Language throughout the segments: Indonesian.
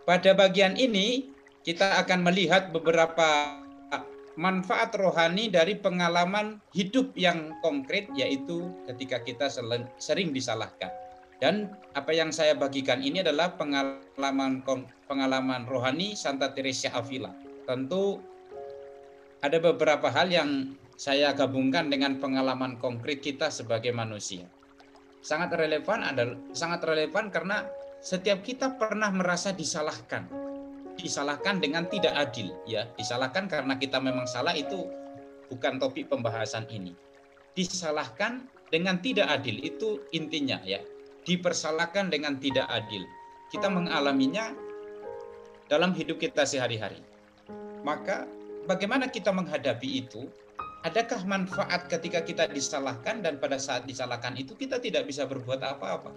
Pada bagian ini kita akan melihat beberapa manfaat rohani dari pengalaman hidup yang konkret, yaitu ketika kita sering disalahkan. Dan apa yang saya bagikan ini adalah pengalaman rohani Santa Teresa Avila. Tentu ada beberapa hal yang saya gabungkan dengan pengalaman konkret kita sebagai manusia. Sangat relevan karena setiap kita pernah merasa disalahkan dengan tidak adil, ya. Disalahkan karena kita memang salah, itu bukan topik pembahasan ini. Disalahkan dengan tidak adil, itu intinya, ya. Dipersalahkan dengan tidak adil. Kita mengalaminya dalam hidup kita sehari-hari. Maka bagaimana kita menghadapi itu? Adakah manfaat ketika kita disalahkan, dan pada saat disalahkan itu kita tidak bisa berbuat apa-apa?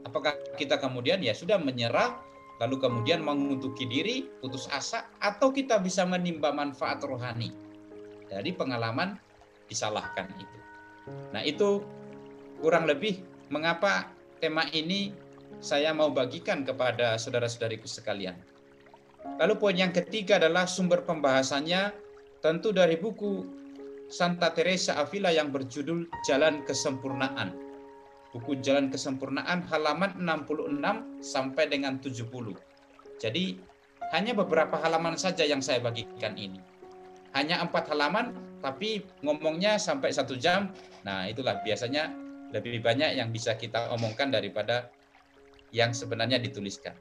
Apakah kita kemudian ya sudah menyerah, lalu kemudian menguntuki diri, putus asa, atau kita bisa menimba manfaat rohani dari pengalaman disalahkan itu? Nah, itu kurang lebih mengapa tema ini saya mau bagikan kepada saudara-saudariku sekalian. Lalu poin yang ketiga adalah sumber pembahasannya tentu dari buku Santa Teresa Avila yang berjudul Jalan Kesempurnaan. Buku Jalan Kesempurnaan halaman 66 sampai dengan 70. Jadi hanya beberapa halaman saja yang saya bagikan ini. Hanya 4 halaman, tapi ngomongnya sampai 1 jam. Nah, itulah biasanya lebih banyak yang bisa kita omongkan daripada yang sebenarnya dituliskan.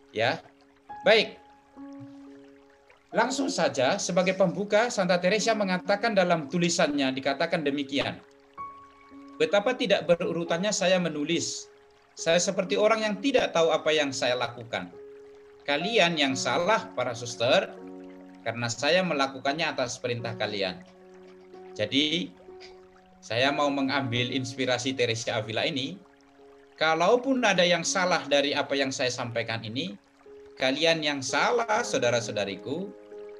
Ya, baik. Langsung saja sebagai pembuka, Santa Teresa mengatakan dalam tulisannya, dikatakan demikian. Betapa tidak berurutannya saya menulis. Saya seperti orang yang tidak tahu apa yang saya lakukan. Kalian yang salah, para suster, karena saya melakukannya atas perintah kalian. Jadi, saya mau mengambil inspirasi Teresa Avila ini. Kalaupun ada yang salah dari apa yang saya sampaikan ini, kalian yang salah, saudara-saudariku,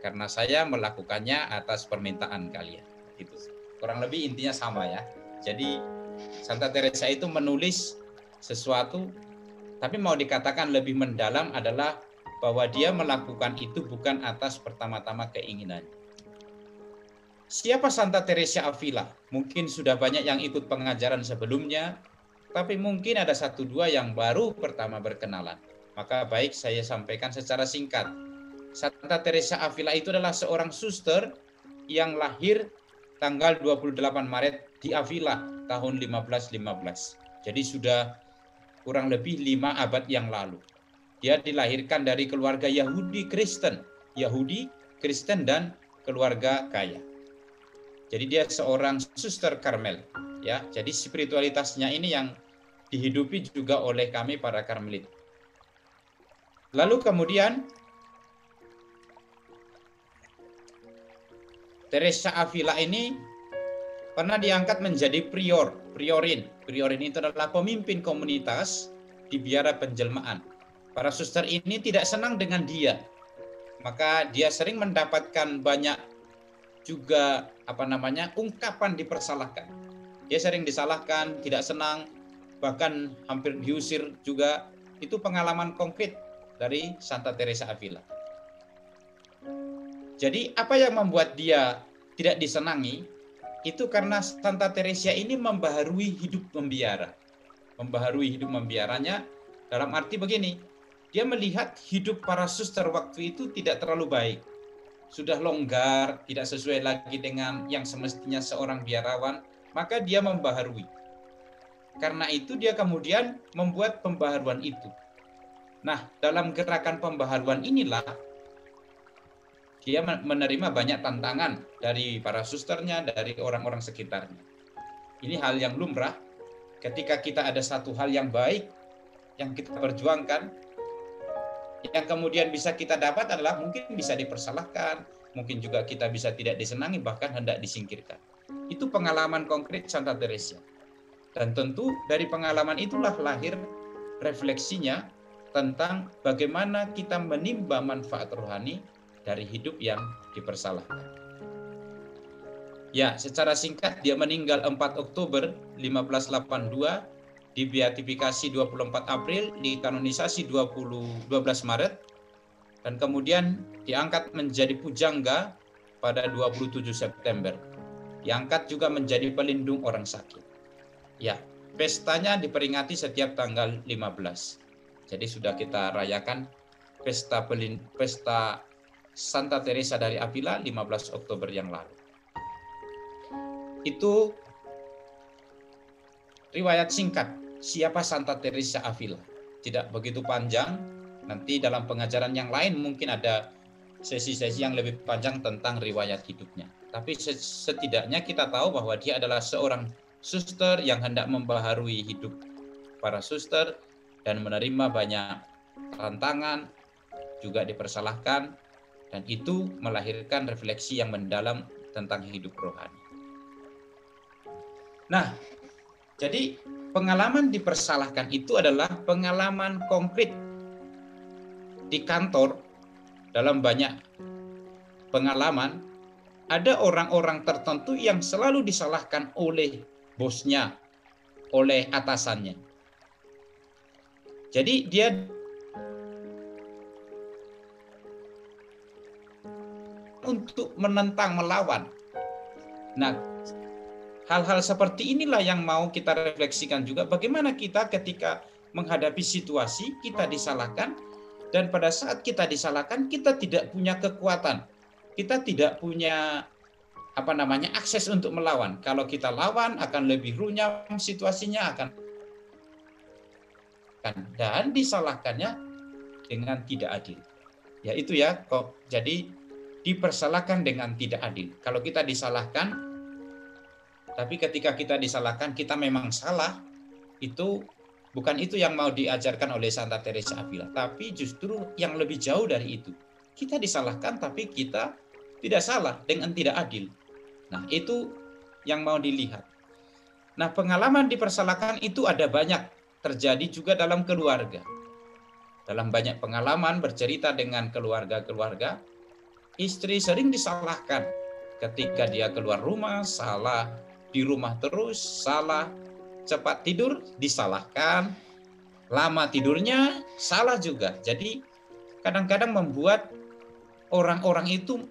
karena saya melakukannya atas permintaan kalian. Itu kurang lebih intinya sama, ya. Jadi Santa Teresa itu menulis sesuatu, tapi mau dikatakan lebih mendalam adalah bahwa dia melakukan itu bukan atas pertama-tama keinginan. Siapa Santa Teresa Avila? Mungkin sudah banyak yang ikut pengajaran sebelumnya, tapi mungkin ada 1-2 yang baru pertama berkenalan. Maka baik saya sampaikan secara singkat. Santa Teresa Avila itu adalah seorang suster yang lahir tanggal 28 Maret di Avila tahun 1515. Jadi sudah kurang lebih 5 abad yang lalu. Dia dilahirkan dari keluarga Yahudi Kristen dan keluarga kaya. Jadi dia seorang suster Karmel, ya. Jadi spiritualitasnya ini yang dihidupi juga oleh kami para Karmelit. Lalu kemudian Teresa Avila ini pernah diangkat menjadi priorin. Priorin itu adalah pemimpin komunitas di biara penjelmaan. Para suster ini tidak senang dengan dia. Maka dia sering mendapatkan banyak juga ungkapan dipersalahkan. Dia sering disalahkan, tidak senang, bahkan hampir diusir juga. Itu pengalaman konkret dari Santa Teresa Avila. Jadi apa yang membuat dia tidak disenangi? Itu karena Santa Teresa ini membaharui hidup membiara. Membaharui hidup membiaranya dalam arti begini, dia melihat hidup para suster waktu itu tidak terlalu baik. Sudah longgar, tidak sesuai lagi dengan yang semestinya seorang biarawan, maka dia membaharui. Karena itu dia kemudian membuat pembaharuan itu. Nah, dalam gerakan pembaharuan inilah dia menerima banyak tantangan dari para susternya, dari orang-orang sekitarnya. Ini hal yang lumrah. Ketika kita ada satu hal yang baik, yang kita perjuangkan, yang kemudian bisa kita dapat adalah mungkin bisa dipersalahkan, mungkin juga kita bisa tidak disenangi, bahkan hendak disingkirkan. Itu pengalaman konkret Santa Teresa. Dan tentu dari pengalaman itulah lahir refleksinya tentang bagaimana kita menimba manfaat rohani dari hidup yang dipersalahkan. Ya, secara singkat dia meninggal 4 Oktober 1582, dibeatifikasi 24 April, dikanonisasi 12 Maret, dan kemudian diangkat menjadi pujangga pada 27 September. Diangkat juga menjadi pelindung orang sakit. Ya, pestanya diperingati setiap tanggal 15. Jadi sudah kita rayakan pesta Santa Teresa dari Avila 15 Oktober yang lalu. Itu riwayat singkat siapa Santa Teresa Avila. Tidak begitu panjang. Nanti dalam pengajaran yang lain mungkin ada sesi-sesi yang lebih panjang tentang riwayat hidupnya. Tapi setidaknya kita tahu bahwa dia adalah seorang suster yang hendak membaharui hidup para suster dan menerima banyak tantangan, juga dipersalahkan, dan itu melahirkan refleksi yang mendalam tentang hidup rohani. Nah, jadi pengalaman dipersalahkan itu adalah pengalaman konkret di kantor. Dalam banyak pengalaman, ada orang-orang tertentu yang selalu disalahkan oleh bosnya, oleh atasannya. Jadi dia untuk menentang, melawan. Nah, hal-hal seperti inilah yang mau kita refleksikan juga. Bagaimana kita ketika menghadapi situasi, kita disalahkan, dan pada saat kita disalahkan, kita tidak punya kekuatan. Kita tidak punya akses untuk melawan. Kalau kita lawan akan lebih runyam situasinya, dan disalahkannya dengan tidak adil. Ya itu ya, kok. Jadi dipersalahkan dengan tidak adil. Kalau kita disalahkan, tapi ketika kita disalahkan kita memang salah, itu bukan itu yang mau diajarkan oleh Santa Teresa Avila, tapi justru yang lebih jauh dari itu. Kita disalahkan tapi kita tidak salah dengan tidak adil. Nah, itu yang mau dilihat. Nah, pengalaman dipersalahkan itu ada banyak terjadi juga dalam keluarga. Dalam banyak pengalaman bercerita dengan keluarga-keluarga, istri sering disalahkan ketika dia keluar rumah, salah, di rumah terus, salah, cepat tidur, disalahkan, lama tidurnya, salah juga. Jadi kadang-kadang membuat orang-orang itu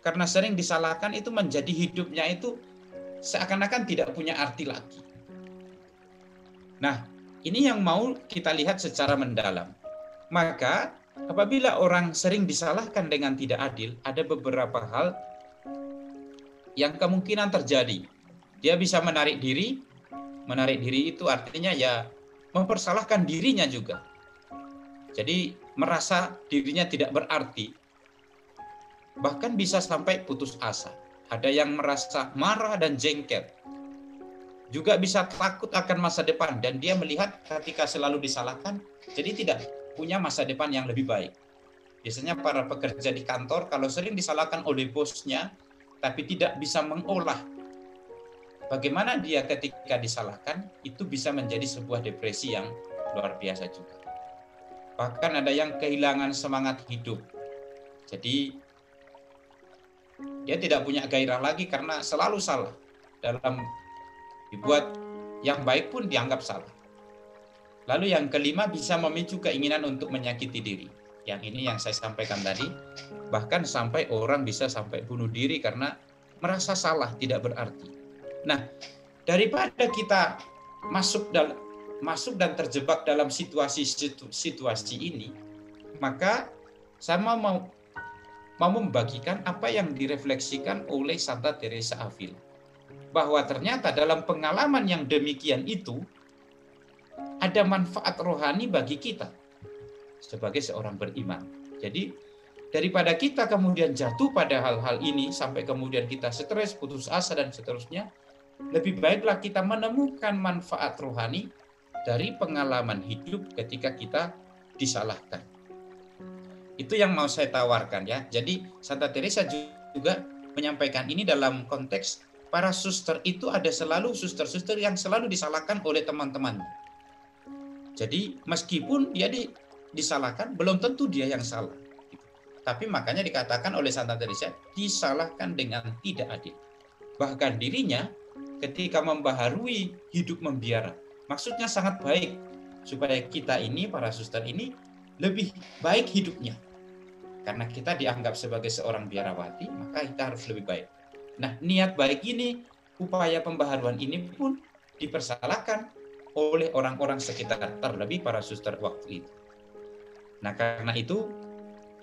karena sering disalahkan itu menjadi hidupnya itu seakan-akan tidak punya arti lagi. Nah, ini yang mau kita lihat secara mendalam. Maka apabila orang sering disalahkan dengan tidak adil, ada beberapa hal yang kemungkinan terjadi. Dia bisa menarik diri. Menarik diri itu artinya ya mempersalahkan dirinya juga. Jadi merasa dirinya tidak berarti. Bahkan bisa sampai putus asa. Ada yang merasa marah dan jengkel. Juga bisa takut akan masa depan dan dia melihat ketika selalu disalahkan, jadi tidak punya masa depan yang lebih baik. Biasanya para pekerja di kantor kalau sering disalahkan oleh bosnya, tapi tidak bisa mengolah bagaimana dia ketika disalahkan, itu bisa menjadi sebuah depresi yang luar biasa juga. Bahkan ada yang kehilangan semangat hidup. Jadi dia tidak punya gairah lagi karena selalu salah. Dalam dibuat yang baik pun dianggap salah. Lalu yang kelima bisa memicu keinginan untuk menyakiti diri. Yang ini yang saya sampaikan tadi. Bahkan sampai orang bisa sampai bunuh diri karena merasa salah, tidak berarti. Nah, daripada kita masuk dan terjebak dalam situasi ini, maka saya mau membagikan apa yang direfleksikan oleh Santa Teresa Avila. Bahwa ternyata dalam pengalaman yang demikian itu, ada manfaat rohani bagi kita sebagai seorang beriman. Jadi daripada kita kemudian jatuh pada hal-hal ini, sampai kemudian kita stres, putus asa, dan seterusnya, lebih baiklah kita menemukan manfaat rohani dari pengalaman hidup ketika kita disalahkan. Itu yang mau saya tawarkan ya. Jadi Santa Teresa juga menyampaikan ini dalam konteks para suster itu ada selalu suster-suster yang selalu disalahkan oleh teman-teman. Jadi meskipun dia disalahkan, belum tentu dia yang salah. Tapi makanya dikatakan oleh Santa Teresa, disalahkan dengan tidak adil. Bahkan dirinya ketika membaharui hidup membiara, maksudnya sangat baik, supaya kita ini, para suster ini, lebih baik hidupnya. Karena kita dianggap sebagai seorang biarawati, maka kita harus lebih baik. Nah, niat baik ini, upaya pembaharuan ini pun dipersalahkan oleh orang-orang sekitar, terlebih para suster waktu itu. Nah, karena itu,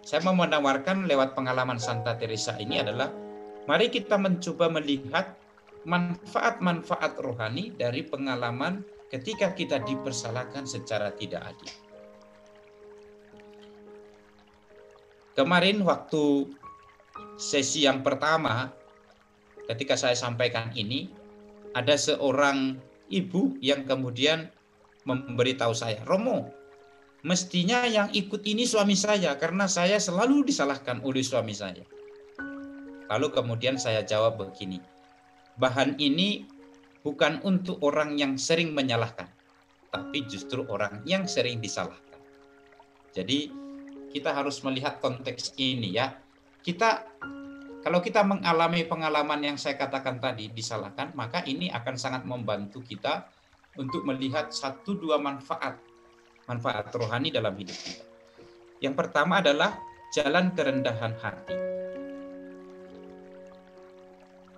saya mau menawarkan lewat pengalaman Santa Teresa ini adalah, mari kita mencoba melihat manfaat-manfaat rohani dari pengalaman ketika kita dipersalahkan secara tidak adil. Kemarin waktu sesi yang pertama, ketika saya sampaikan ini, ada seorang ibu yang kemudian memberitahu saya, Romo, mestinya yang ikut ini suami saya, karena saya selalu disalahkan oleh suami saya. Lalu kemudian saya jawab begini, bahan ini bukan untuk orang yang sering menyalahkan, tapi justru orang yang sering disalahkan. Jadi kita harus melihat konteks ini ya. Kalau kita mengalami pengalaman yang saya katakan tadi disalahkan, maka ini akan sangat membantu kita untuk melihat 1-2 manfaat rohani dalam hidup kita. Yang pertama adalah jalan kerendahan hati.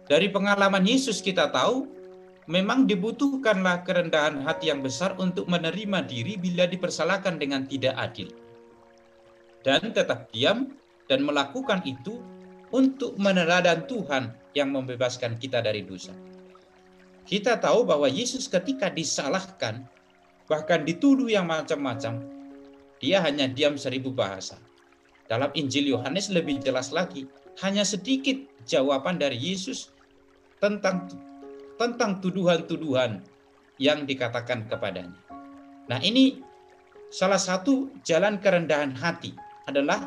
Dari pengalaman Yesus kita tahu, memang dibutuhkanlah kerendahan hati yang besar untuk menerima diri bila dipersalahkan dengan tidak adil. Dan tetap diam dan melakukan itu untuk meneladan Tuhan yang membebaskan kita dari dosa. Kita tahu bahwa Yesus ketika disalahkan, bahkan dituduh yang macam-macam, dia hanya diam 1000 bahasa. Dalam Injil Yohanes lebih jelas lagi, hanya sedikit jawaban dari Yesus tentang tuduhan-tuduhan yang dikatakan kepadanya. Nah, ini salah satu jalan kerendahan hati adalah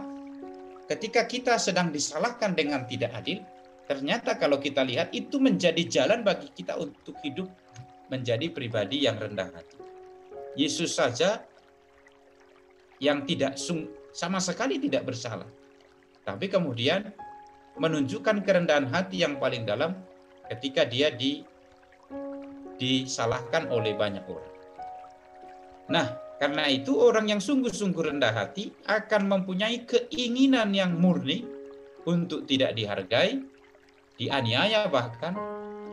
ketika kita sedang disalahkan dengan tidak adil, ternyata kalau kita lihat itu menjadi jalan bagi kita untuk hidup menjadi pribadi yang rendah hati. Yesus saja yang sama sekali tidak bersalah, tapi kemudian menunjukkan kerendahan hati yang paling dalam ketika dia disalahkan oleh banyak orang. Nah, karena itu orang yang sungguh-sungguh rendah hati akan mempunyai keinginan yang murni untuk tidak dihargai, dianiaya bahkan,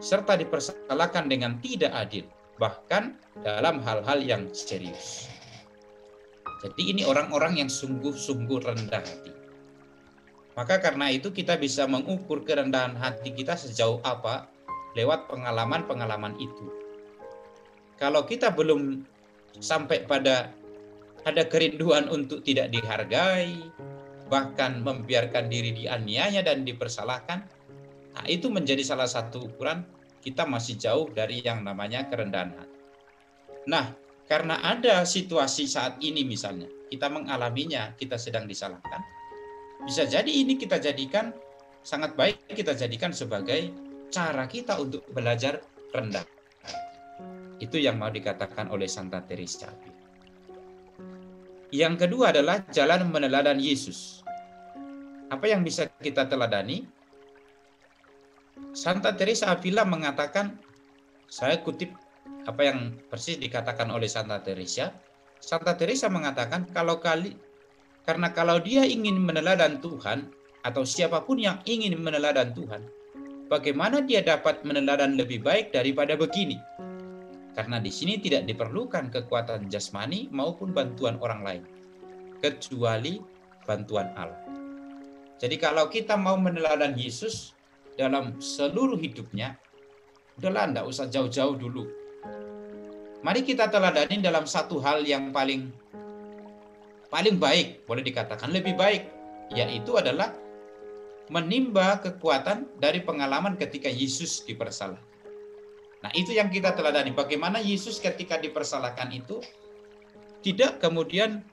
serta dipersalahkan dengan tidak adil, bahkan dalam hal-hal yang serius. Jadi ini orang-orang yang sungguh-sungguh rendah hati. Maka karena itu kita bisa mengukur kerendahan hati kita sejauh apa lewat pengalaman-pengalaman itu. Kalau kita belum sampai pada ada kerinduan untuk tidak dihargai, bahkan membiarkan diri dianiaya dan dipersalahkan, nah itu menjadi salah satu ukuran kita masih jauh dari yang namanya kerendahan hati. Nah, karena ada situasi saat ini misalnya, kita mengalaminya, kita sedang disalahkan, bisa jadi ini kita jadikan, sangat baik kita jadikan sebagai cara kita untuk belajar rendah. Itu yang mau dikatakan oleh Santa Teresa. Yang kedua adalah jalan meneladan Yesus. Apa yang bisa kita teladani? Santa Teresa Avila mengatakan, saya kutip apa yang persis dikatakan oleh Santa Teresa. Santa Teresa mengatakan karena kalau dia ingin meneladan Tuhan, atau siapapun yang ingin meneladan Tuhan, bagaimana dia dapat meneladan lebih baik daripada begini? Karena di sini tidak diperlukan kekuatan jasmani maupun bantuan orang lain, kecuali bantuan Allah. Jadi kalau kita mau meneladan Yesus dalam seluruh hidupnya, udahlah, enggak usah jauh-jauh dulu. Mari kita teladani dalam satu hal yang paling baik, boleh dikatakan lebih baik, yaitu adalah menimba kekuatan dari pengalaman ketika Yesus dipersalahkan. Nah, itu yang kita teladani. Bagaimana Yesus ketika dipersalahkan itu tidak kemudian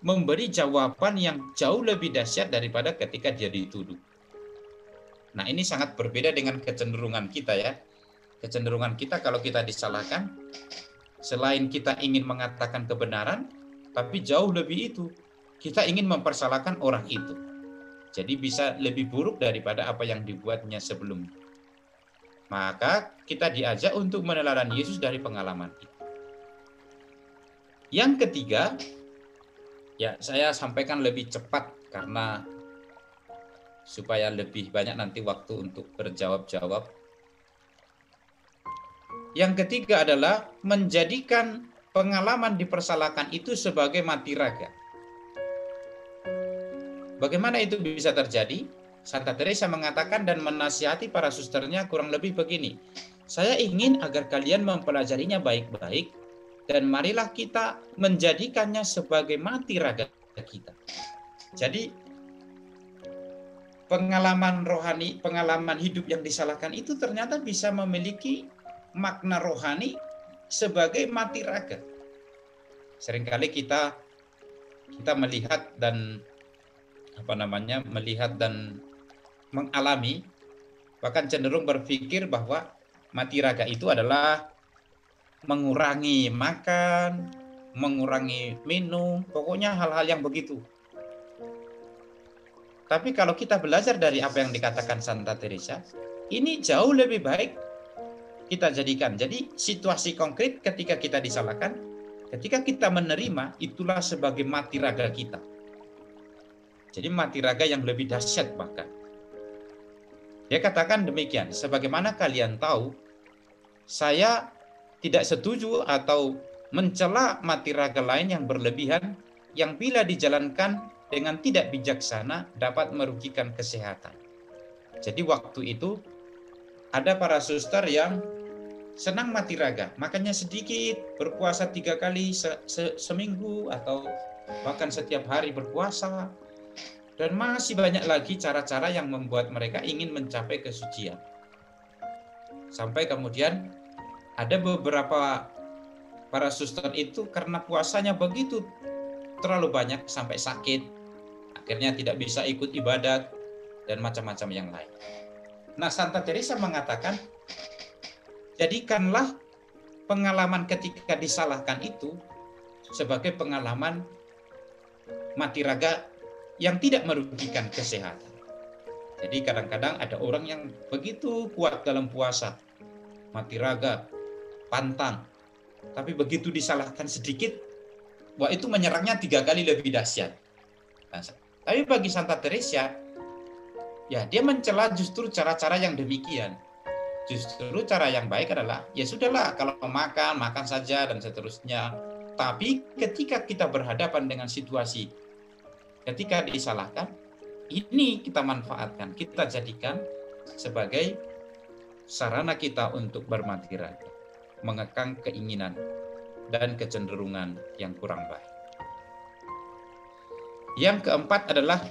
memberi jawaban yang jauh lebih dahsyat daripada ketika dia dituduh. Nah, ini sangat berbeda dengan kecenderungan kita ya. Kecenderungan kita kalau kita disalahkan, selain kita ingin mengatakan kebenaran, tapi jauh lebih itu, kita ingin mempersalahkan orang itu. Jadi bisa lebih buruk daripada apa yang dibuatnya sebelumnya. Maka kita diajak untuk meneladani Yesus dari pengalaman itu. Yang ketiga, ya saya sampaikan lebih cepat karena supaya lebih banyak nanti waktu untuk berjawab-jawab. Yang ketiga adalah menjadikan pengalaman dipersalahkan itu sebagai mati raga. Bagaimana itu bisa terjadi? Santa Teresa mengatakan dan menasihati para susternya kurang lebih begini. Saya ingin agar kalian mempelajarinya baik-baik dan marilah kita menjadikannya sebagai mati raga kita. Jadi pengalaman rohani, pengalaman hidup yang disalahkan itu ternyata bisa memiliki makna rohani sebagai mati raga. Seringkali kita melihat dan melihat dan mengalami, bahkan cenderung berpikir bahwa mati raga itu adalah mengurangi makan, mengurangi minum, pokoknya hal-hal yang begitu. Tapi kalau kita belajar dari apa yang dikatakan Santa Teresa, ini jauh lebih baik kita jadikan. Jadi situasi konkret ketika kita disalahkan, ketika kita menerima, itulah sebagai mati raga kita. Jadi mati raga yang lebih dahsyat bahkan. Dia katakan demikian, sebagaimana kalian tahu, saya tidak setuju atau mencela mati raga lain yang berlebihan, yang bila dijalankan dengan tidak bijaksana dapat merugikan kesehatan. Jadi waktu itu ada para suster yang senang mati raga, makannya sedikit, berpuasa 3 kali seminggu atau bahkan setiap hari berpuasa. Dan masih banyak lagi cara-cara yang membuat mereka ingin mencapai kesucian. Sampai kemudian ada beberapa para suster itu karena puasanya begitu terlalu banyak sampai sakit, akhirnya tidak bisa ikut ibadat dan macam-macam yang lain. Nah, Santa Teresa mengatakan, jadikanlah pengalaman ketika disalahkan itu sebagai pengalaman mati raga yang tidak merugikan kesehatan. Jadi kadang-kadang ada orang yang begitu kuat dalam puasa, mati raga, pantang, tapi begitu disalahkan sedikit, wah itu menyerangnya 3 kali lebih dahsyat. Nah, tapi bagi Santa Teresa, ya dia mencela justru cara-cara yang demikian. Justru cara yang baik adalah, ya sudahlah kalau makan saja dan seterusnya. Tapi ketika kita berhadapan dengan situasi, ketika disalahkan, ini kita manfaatkan, kita jadikan sebagai sarana kita untuk bermati raga, mengekang keinginan dan kecenderungan yang kurang baik. Yang keempat adalah